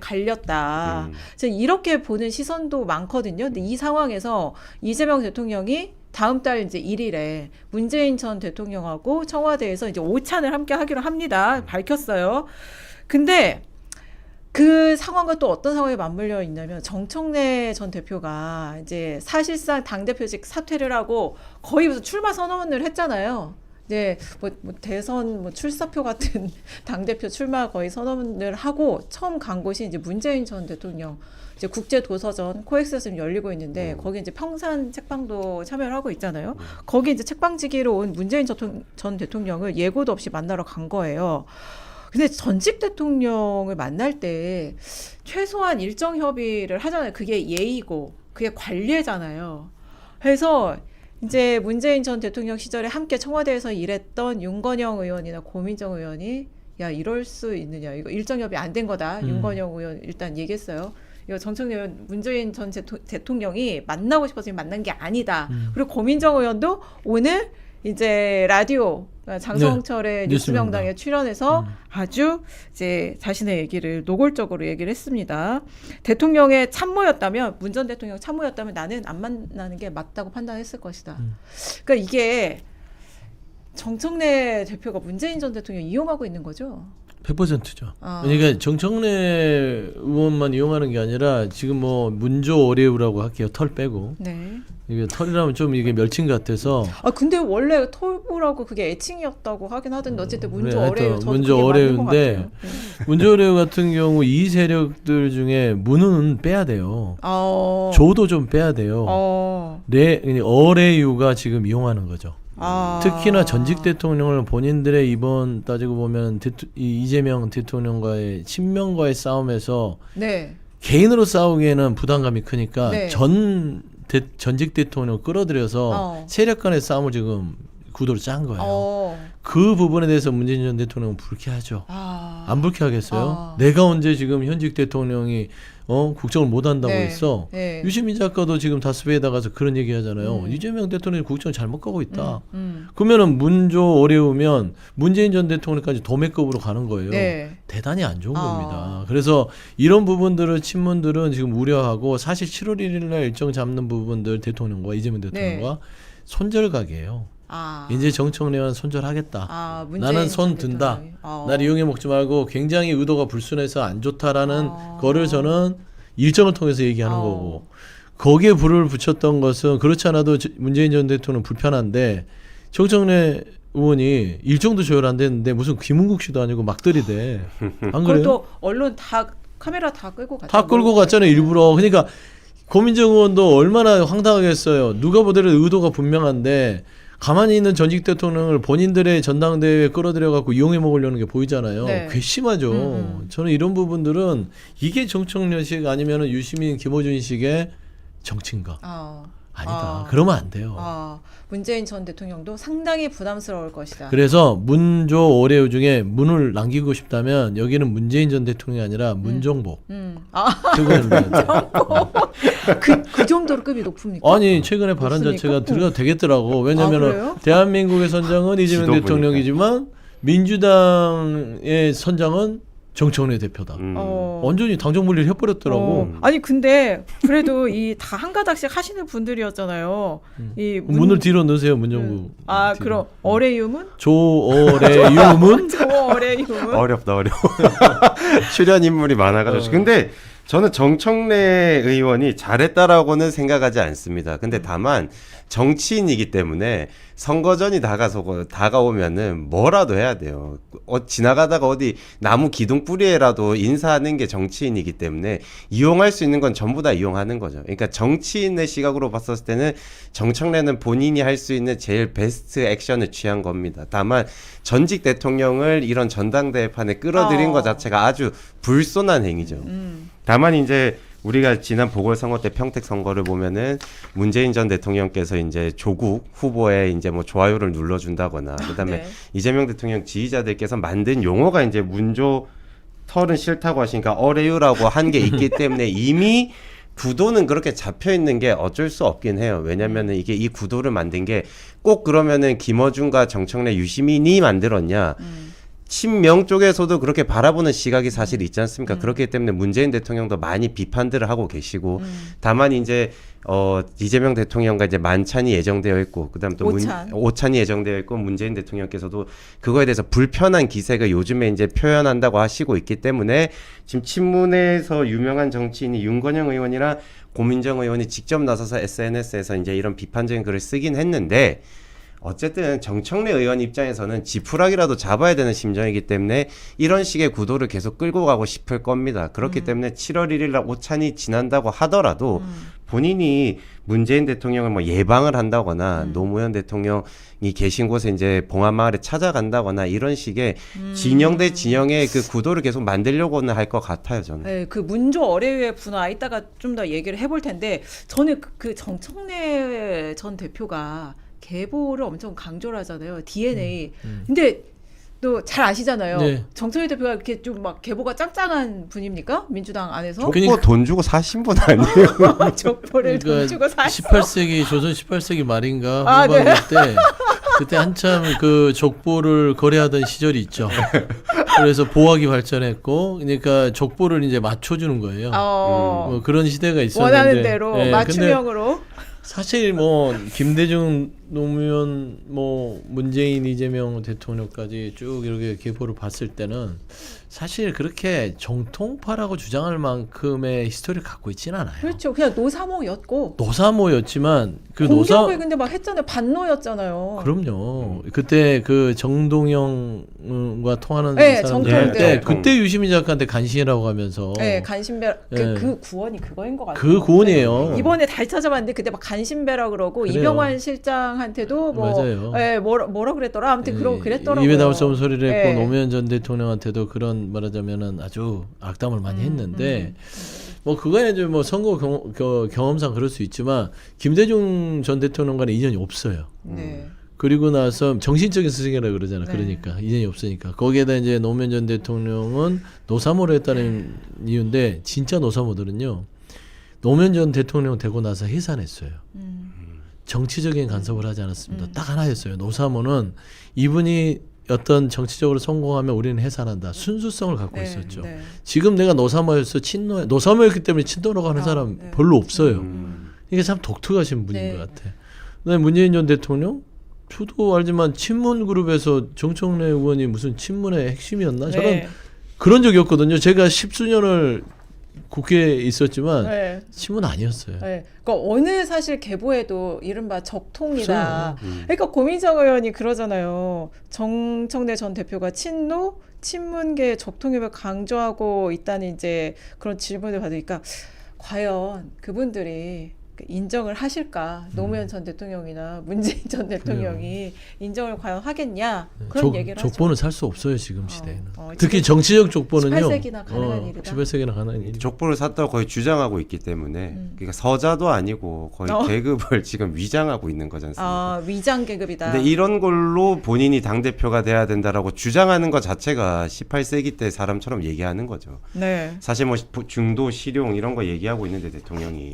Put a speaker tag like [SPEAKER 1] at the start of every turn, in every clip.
[SPEAKER 1] 갈렸다. 이렇게 보는 시선도 많거든요. 근데 이 상황에서 이재명 대통령이 다음 달 이제 1일에 문재인 전 대통령하고 청와대에서 이제 오찬을 함께 하기로 합니다. 밝혔어요. 근데 그 상황과 또 어떤 상황에 맞물려 있냐면 정청래 전 대표가 이제 사실상 당대표직 사퇴를 하고 거의 무슨 출마 선언을 했잖아요. 이제 뭐 대선 뭐 출사표 같은 당대표 출마 거의 선언을 하고 처음 간 곳이 이제 문재인 전 대통령 이제 국제도서전 코엑스에서 지금 열리고 있는데 거기 이제 평산 책방도 참여를 하고 있잖아요. 거기 이제 책방지기로 온 문재인 전 대통령을 예고도 없이 만나러 간 거예요. 근데 전직 대통령을 만날 때 최소한 일정 협의를 하잖아요. 그게 예의고 그게 관례잖아요. 그래서 이제 문재인 전 대통령 시절에 함께 청와대에서 일했던 윤건영 의원이나 고민정 의원이 야 이럴 수 있느냐 이거 일정 협의 안 된 거다. 윤건영 의원 일단 얘기했어요. 이거 정청래 의원 문재인 전 대통령이 만나고 싶어서 만난 게 아니다. 그리고 고민정 의원도 오늘 이제 라디오 장성철의
[SPEAKER 2] 네,
[SPEAKER 1] 뉴스명당에 출연해서 아주 이제 자신의 얘기를 노골적으로 얘기를 했습니다. 대통령의 참모였다면 문 전 대통령 참모였다면 나는 안 만나는 게 맞다고 판단했을 것이다. 그러니까 이게 정청래 대표가 문재인 전 대통령 이용하고 있는 거죠.
[SPEAKER 2] 100%죠. 그러니까 정청래 의원만 이용하는 게 아니라 지금 뭐 문조 어레우라고 할게요. 털 빼고.
[SPEAKER 1] 네.
[SPEAKER 2] 이게 털이라면 좀 이게 멸칭 같아서.
[SPEAKER 1] 아 근데 원래 털보라고 그게 애칭이었다고 하긴 하던데 어쨌든 문조 어레우 저도
[SPEAKER 2] 문조 어레우인데 문조 어레우 같은 경우 이 세력들 중에 문은 빼야 돼요. 조도 좀 빼야 돼요. 어레우가 지금 이용하는 거죠. 특히나 전직 대통령을 본인들의 이번 따지고 보면 이재명 대통령과의 친명과의 싸움에서
[SPEAKER 1] 네.
[SPEAKER 2] 개인으로 싸우기에는 부담감이 크니까
[SPEAKER 1] 네.
[SPEAKER 2] 전직 대통령을 끌어들여서 세력 간의 싸움을 지금 구도로 짠 거예요. 그 부분에 대해서 문재인 전 대통령은 불쾌하죠. 안 불쾌하겠어요? 내가 언제 지금 현직 대통령이 국정을 못한다고 했어.
[SPEAKER 1] 네.
[SPEAKER 2] 유시민 작가도 지금 다스베에 나가서 그런 얘기 하잖아요. 이재명 대통령이 국정을 잘못 가고 있다. 그러면은 문조 어려우면 문재인 전 대통령까지 도매급으로 가는 거예요.
[SPEAKER 1] 네.
[SPEAKER 2] 대단히 안 좋은 겁니다. 그래서 이런 부분들을 친문들은 지금 우려하고 사실 7월 1일 날 일정 잡는 부분들 대통령과 이재명 대통령과 손절각이에요. 이제 정청래와 손절하겠다. 나는 손 든다. 날 이용해 먹지 말고 굉장히 의도가 불순해서 안 좋다라는 거를 저는 일정을 통해서 얘기하는 거고 거기에 불을 붙였던 것은 그렇지 않아도 문재인 전 대통령은 불편한데 정청래 의원이 일정도 조율 안 됐는데 무슨 김은국 씨도 아니고 막 들이대. 안 그래요?
[SPEAKER 1] 또 언론 다 카메라 다 끌고 갔죠.
[SPEAKER 2] 다 끌고 갔잖아요. 일부러. 그러니까 고민정 의원도 얼마나 황당하겠어요. 누가 보더라도 의도가 분명한데 가만히 있는 전직 대통령을 본인들의 전당대회에 끌어들여갖고 이용해 먹으려는 게 보이잖아요.
[SPEAKER 1] 네.
[SPEAKER 2] 괘씸하죠. 저는 이런 부분들은 이게 정청래식 아니면 유시민 김어준식의 정치인가? 아니다. 그러면 안 돼요.
[SPEAKER 1] 문재인 전 대통령도 상당히 부담스러울 것이다.
[SPEAKER 2] 그래서 문조 어레우 중에 문을 남기고 싶다면 여기는 문재인 전 대통령이 아니라 문정복.
[SPEAKER 1] 그 정도로 급이 높습니까?
[SPEAKER 2] 아니 최근에 발언 자체가 들어가도 되겠더라고. 왜냐하면 대한민국의 선장은 이재명 대통령이지만 민주당의 선장은 정청래 대표다. 완전히 당정 분리를 해버렸더라고.
[SPEAKER 1] 아니 근데 그래도 이 다 한 가닥씩 하시는 분들이었잖아요. 이
[SPEAKER 2] 문을 뒤로 넣으세요, 문정국.
[SPEAKER 1] 그럼 어레유문?
[SPEAKER 2] 조어레유문?
[SPEAKER 1] 조어레유문?
[SPEAKER 3] 어렵다 어려워. 출연 인물이 많아가지고. 근데 저는 정청래 의원이 잘했다라고는 생각하지 않습니다. 근데 다만 정치인이기 때문에 선거전이 다가오면은 뭐라도 해야 돼요. 지나가다가 어디 나무 기둥 뿌리에라도 인사하는 게 정치인이기 때문에 이용할 수 있는 건 전부 다 이용하는 거죠. 그러니까 정치인의 시각으로 봤었을 때는 정청래는 본인이 할 수 있는 제일 베스트 액션을 취한 겁니다. 다만 전직 대통령을 이런 전당대회판에 끌어들인 것 자체가 아주 불손한 행위죠. 다만 이제 우리가 지난 보궐선거 때 평택 선거를 보면은 문재인 전 대통령께서 이제 조국 후보에 이제 뭐 좋아요를 눌러준다거나 그다음에 이재명 대통령 지지자들께서 만든 용어가 이제 문조 털은 싫다고 하시니까 어레유라고 한 게 있기 때문에 이미 구도는 그렇게 잡혀 있는 게 어쩔 수 없긴 해요. 왜냐면은 이게 이 구도를 만든 게 꼭 그러면은 김어준과 정청래 유시민이 만들었냐? 친명 쪽에서도 그렇게 바라보는 시각이 사실 있지 않습니까? 그렇기 때문에 문재인 대통령도 많이 비판들을 하고 계시고 다만 이제 이재명 대통령과 이제 만찬이 예정되어 있고 그다음 또 오찬이 예정되어 있고 문재인 대통령께서도 그거에 대해서 불편한 기색을 요즘에 이제 표현한다고 하시고 있기 때문에 지금 친문에서 유명한 정치인이 윤건영 의원이나 고민정 의원이 직접 나서서 SNS에서 이제 이런 비판적인 글을 쓰긴 했는데 어쨌든 정청래 의원 입장에서는 지푸라기라도 잡아야 되는 심정이기 때문에 이런 식의 구도를 계속 끌고 가고 싶을 겁니다. 그렇기 때문에 7월 1일 날 오찬이 지난다고 하더라도 본인이 문재인 대통령을 뭐 예방을 한다거나 노무현 대통령이 계신 곳에 이제 봉하마을에 찾아간다거나 이런 식의 진영 대 진영의 그 구도를 계속 만들려고는 할 것 같아요, 저는.
[SPEAKER 1] 네, 그 문조 어뢰의 분화 이따가 좀 더 얘기를 해볼 텐데 저는 그 정청래 전 대표가 계보를 엄청 강조를 하잖아요. DNA. 근데 또 잘 아시잖아요.
[SPEAKER 2] 네.
[SPEAKER 1] 정청래 대표가 이렇게 좀 막 계보가 짱짱한 분입니까? 민주당 안에서?
[SPEAKER 3] 족보 돈 주고 사신 분 아니에요?
[SPEAKER 1] 족보를 돈 주고 샀어.
[SPEAKER 2] 18세기 조선 18세기 말인가
[SPEAKER 1] 아,
[SPEAKER 2] 후반기 때 그때 한참 그 족보를 거래하던 시절이 있죠. 그래서 보학이 발전했고, 그러니까 족보를 이제 맞춰주는 거예요. 뭐 그런 시대가 있었는데
[SPEAKER 1] 원하는 대로
[SPEAKER 2] 네,
[SPEAKER 1] 맞춤형으로.
[SPEAKER 2] 사실 뭐 김대중, 노무현, 뭐 문재인, 이재명 대통령까지 쭉 이렇게 계보를 봤을 때는 사실 그렇게 정통파라고 주장할 만큼의 히스토리를 갖고 있지는 않아요.
[SPEAKER 1] 그렇죠. 그냥 노사모였고.
[SPEAKER 2] 노사모였지만 그
[SPEAKER 1] 공격을 근데 막 했잖아요. 반노였잖아요.
[SPEAKER 2] 그럼요. 그때 그 정동영과 통하는
[SPEAKER 1] 네,
[SPEAKER 2] 사람들
[SPEAKER 1] 정통들.
[SPEAKER 2] 때 그때 유시민 작가한테 간신이라고 하면서
[SPEAKER 1] 네, 간신배
[SPEAKER 2] 네.
[SPEAKER 1] 그 구원이 그거인 것 같아요.
[SPEAKER 2] 그 구원이에요.
[SPEAKER 1] 이번에 잘 찾아봤는데 그때 막 간신배라 그러고
[SPEAKER 2] 그래요.
[SPEAKER 1] 이병환 실장한테도 뭐
[SPEAKER 2] 맞아요.
[SPEAKER 1] 예, 뭐라 그랬더라. 아무튼 그러고 그랬더라고요.
[SPEAKER 2] 입에 담을 수 없는 소리를 했고
[SPEAKER 1] 예.
[SPEAKER 2] 노무현 전 대통령한테도 그런 말하자면은 아주 악담을 많이 했는데 뭐 그거에 이제 뭐 선거 경험상 그럴 수 있지만 김대중 전 대통령과는 인연이 없어요.
[SPEAKER 1] 네.
[SPEAKER 2] 그리고 나서 정신적인 스승이라 그러잖아.
[SPEAKER 1] 네.
[SPEAKER 2] 그러니까 인연이 없으니까 거기에다 이제 노무현 전 대통령은 노사모를 했다는 이유인데 진짜 노사모들은요. 노무현 전 대통령 되고 나서 해산했어요. 정치적인 간섭을 하지 않았습니다. 딱 하나였어요. 노사모는 이분이 어떤 정치적으로 성공하면 우리는 해산한다. 순수성을 갖고
[SPEAKER 1] 네,
[SPEAKER 2] 있었죠.
[SPEAKER 1] 네.
[SPEAKER 2] 지금 내가 노사모였어, 노사모였기 때문에 친노라고 하는 사람
[SPEAKER 1] 네.
[SPEAKER 2] 별로 없어요. 이게 참 독특하신 분인
[SPEAKER 1] 네.
[SPEAKER 2] 것 같아요. 그다음에 문재인 전 대통령, 저도 알지만 친문 그룹에서 정청래 의원이 무슨 친문의 핵심이었나? 저는
[SPEAKER 1] 네.
[SPEAKER 2] 그런 적이 없거든요. 제가 10수년을 국회에 있었지만
[SPEAKER 1] 네.
[SPEAKER 2] 친문 아니었어요.
[SPEAKER 1] 네. 그러니까 어느 사실 계보에도 이른바 적통이다.
[SPEAKER 2] 없어요.
[SPEAKER 1] 그러니까 고민정 의원이 그러잖아요. 정청래 전 대표가 친노, 친문계 적통협을 강조하고 있다는 이제 그런 질문을 받으니까 과연 그분들이 인정을 하실까? 노무현 전 대통령이나 문재인 전 대통령이 인정을 과연 하겠냐? 그런 얘기를 하죠.
[SPEAKER 2] 족보는 살 수 없어요 지금 시대에는.
[SPEAKER 1] 지금
[SPEAKER 2] 특히 정치적 족보는요.
[SPEAKER 1] 18세기나 가능한 일이다.
[SPEAKER 2] 18세기나 가능한 일.
[SPEAKER 3] 족보를 샀다고 거의 주장하고 있기 때문에 그러니까 서자도 아니고 거의 계급을 지금 위장하고 있는 거지 않습니까?
[SPEAKER 1] 아, 위장 계급이다.
[SPEAKER 3] 근데 이런 걸로 본인이 당대표가 돼야 된다라고 주장하는 것 자체가 18세기 때 사람처럼 얘기하는 거죠.
[SPEAKER 1] 네.
[SPEAKER 3] 사실 뭐 중도 실용 이런 거 얘기하고 있는데 대통령이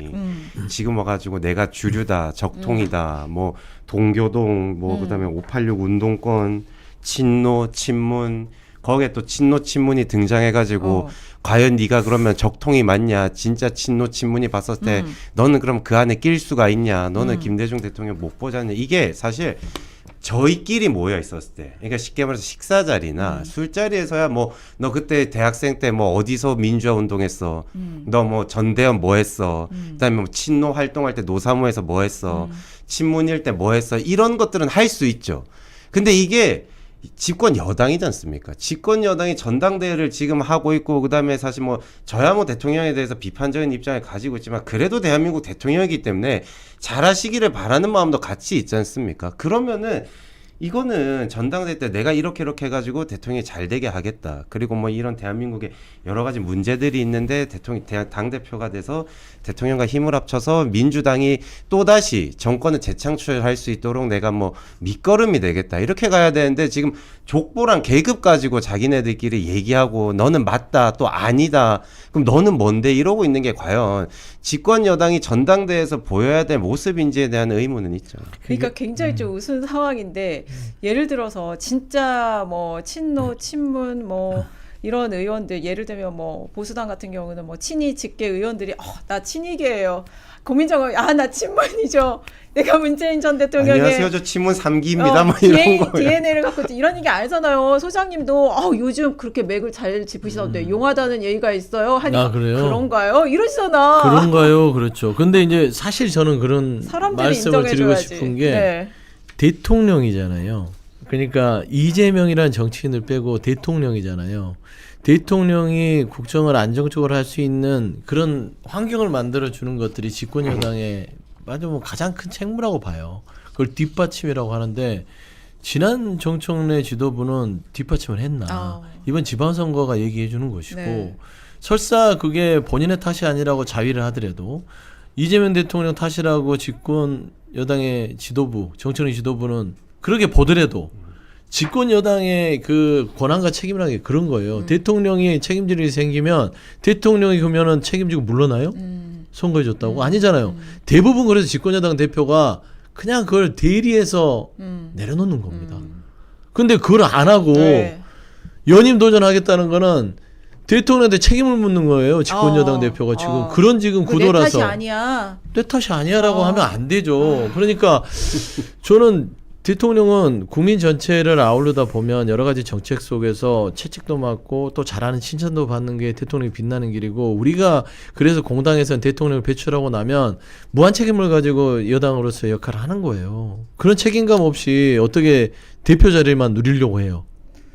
[SPEAKER 3] 지금 와가지고 내가 주류다, 적통이다, 뭐 동교동, 뭐 그다음에 586 운동권, 친노, 친문 거기에 또 친노, 친문이 등장해가지고 과연 네가 그러면 적통이 맞냐? 진짜 친노, 친문이 봤을 때 너는 그럼 그 안에 낄 수가 있냐? 너는 김대중 대통령 못 보잖냐? 이게 사실 저희끼리 모여 있었을 때, 그러니까 쉽게 말해서 식사 자리나 술자리에서야 뭐 너 그때 대학생 때 뭐 어디서 민주화 운동했어, 너 뭐 전대현 뭐 했어, 그다음에 뭐 친노 활동할 때 노사모에서 뭐 했어, 친문일 때 뭐 했어, 이런 것들은 할 수 있죠. 근데 이게 집권 여당이지 않습니까? 집권 여당이 전당대회를 지금 하고 있고 그다음에 사실 뭐 저야 뭐 대통령에 대해서 비판적인 입장을 가지고 있지만 그래도 대한민국 대통령이기 때문에 잘하시기를 바라는 마음도 같이 있지 않습니까? 그러면은 이거는 전당대회 때 내가 이렇게 해가지고 대통령이 잘 되게 하겠다. 그리고 뭐 이런 대한민국에 여러 가지 문제들이 있는데 당대표가 돼서 대통령과 힘을 합쳐서 민주당이 또다시 정권을 재창출할 수 있도록 내가 뭐 밑거름이 되겠다. 이렇게 가야 되는데 지금 족보랑 계급 가지고 자기네들끼리 얘기하고 너는 맞다 또 아니다 그럼 너는 뭔데 이러고 있는 게 과연 집권 여당이 전당대회에서 보여야 될 모습인지에 대한 의문은 있죠.
[SPEAKER 1] 그러니까 굉장히 좀 우스운 상황인데 예를 들어서 진짜 뭐 친노 친문 뭐 이런 의원들 예를 들면 뭐 보수당 같은 경우는 뭐 친이 직계 의원들이 나 친이계예요. 고민정은 나 친문이죠. 내가 문재인 전 대통령의
[SPEAKER 3] 안녕하세요 저 친문 3기입니다 뭐 이런 거
[SPEAKER 1] DNA를 갖고 이런 얘기 알잖아요. 소장님도 요즘 그렇게 맥을 잘 짚으시던데 용하다는 얘기가 있어요. 하니까
[SPEAKER 2] 그래요?
[SPEAKER 1] 그런가요? 이러시잖아.
[SPEAKER 2] 그런가요? 그렇죠. 근데 이제 사실 저는 그런 말씀을 드리고 싶은 게
[SPEAKER 1] 네.
[SPEAKER 2] 대통령이잖아요. 그러니까 이재명이라는 정치인을 빼고 대통령이잖아요. 대통령이 국정을 안정적으로 할 수 있는 그런 환경을 만들어 주는 것들이 집권 여당의 뭐 가장 큰 책무라고 봐요. 그걸 뒷받침이라고 하는데 지난 정청래 지도부는 뒷받침을 했나? 이번 지방선거가 얘기해 주는 것이고
[SPEAKER 1] 네.
[SPEAKER 2] 설사 그게 본인의 탓이 아니라고 자위를 하더라도 이재명 대통령 탓이라고 집권 여당의 지도부, 정청래 지도부는 그렇게 보더라도 집권 여당의 그 권한과 책임이라는 게 그런 거예요. 대통령이 책임질 일이 생기면 대통령이 그러면은 책임지고 물러나요? 선거해 줬다고? 아니잖아요. 대부분 그래서 집권 여당 대표가 그냥 그걸 대리해서 내려놓는 겁니다. 근데 그걸 안 하고
[SPEAKER 1] 네.
[SPEAKER 2] 연임 도전하겠다는 거는 대통령한테 책임을 묻는 거예요. 집권 여당 대표가 지금 그런 지금 구도라서
[SPEAKER 1] 내 탓이 아니야.
[SPEAKER 2] 내 탓이 아니야라고 하면 안 되죠. 그러니까 저는 대통령은 국민 전체를 아우르다 보면 여러 가지 정책 속에서 채찍도 맞고 또 잘하는 칭찬도 받는 게 대통령이 빛나는 길이고 우리가 그래서 공당에서는 대통령을 배출하고 나면 무한 책임을 가지고 여당으로서 역할을 하는 거예요. 그런 책임감 없이 어떻게 대표 자리만 누리려고 해요.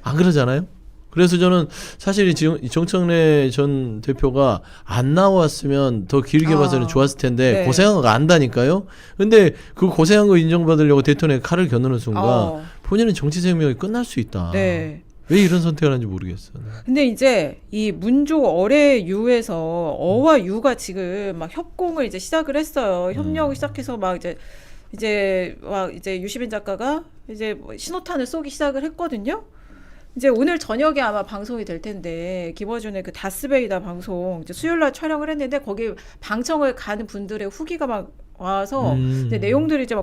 [SPEAKER 2] 안 그러잖아요? 그래서 저는 사실 정청래 전 대표가 안 나왔으면 더 길게 봐서는 좋았을 텐데
[SPEAKER 1] 네.
[SPEAKER 2] 고생한 거 안다니까요. 근데 그 고생한 거 인정받으려고 대통령이 칼을 겨누는 순간 본인은 정치 생명이 끝날 수 있다.
[SPEAKER 1] 네.
[SPEAKER 2] 왜 이런 선택을 하는지 모르겠어요.
[SPEAKER 1] 근데 이제 이 문조 어뢰 유에서 어와 유가 지금 막 협공을 이제 시작을 했어요. 협력을 시작해서 막 이제 유시빈 작가가 이제 뭐 신호탄을 쏘기 시작을 했거든요. 이제 오늘 저녁에 아마 방송이 될 텐데 김어준의 그 다스베이다 방송 이제 수요일 날 촬영을 했는데 거기 방청을 가는 분들의 후기가 막 와서 근데 내용들이 이제 막